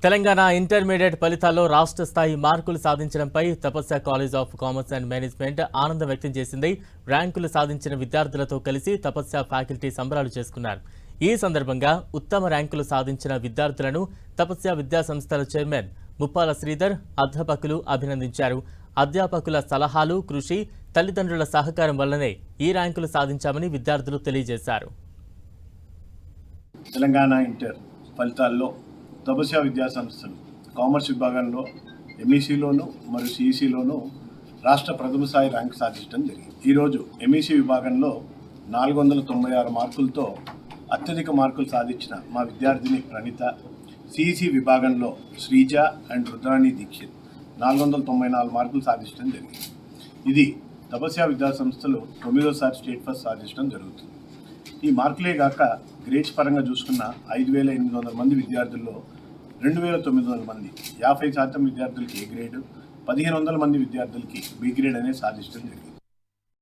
Telangana intermediate ఫలితాల్లో రాష్ట్ర స్థాయి మార్కులు సాధించడంపై Tapasya college of commerce and management ఆనందం వ్యక్తం చేసింది. ర్యాంకులు సాధించిన విద్యార్థులతో కలిసి తపస్య ఫ్యాకల్టీ సంబరాలు చేసుకున్నారు. ఈ సందర్భంగా ఉత్తమ ర్యాంకులు సాధించిన విద్యార్థులను తపస్య విద్యా సంస్థల చైర్మన్ ముప్పాల శ్రీధర్, అధ్యాపకులు అభినందించారు. అధ్యాపకుల సలహాలు, కృషి, తల్లిదండ్రుల సహకారం వల్లనే ఈ ర్యాంకులు సాధించామని విద్యార్థులు తెలియజేశారు. తెలంగాణ ఇంటర్ ఫలితాల్లో తపస్య విద్యా సంస్థలు కామర్స్ విభాగంలో ఎంఈసీలోను మరియు సిఈసీలోను రాష్ట్ర ప్రథమ స్థాయి ర్యాంక్ సాధించడం జరిగింది. ఈరోజు ఎంఈసీ విభాగంలో 496 మార్కులతో అత్యధిక మార్కులు సాధించిన మా విద్యార్థిని ప్రణీత, సిఈసీ విభాగంలో శ్రీజ అండ్ రుద్రాణి దీక్షిత్ 494 మార్కులు సాధించడం జరిగింది. ఇది తపస్య విద్యా సంస్థలు 9వ స్టేట్ ఫస్ట్ సాధించడం జరుగుతుంది. ఈ మార్కులే కాక గ్రేడ్స్ పరంగా చూసుకున్న 5,800 మంది విద్యార్థుల్లో 2,900 మంది 50% విద్యార్థులకి ఏ గ్రేడ్, 1,500 మంది విద్యార్థులకి బి గ్రేడ్ అనేది సాధించడం జరిగింది.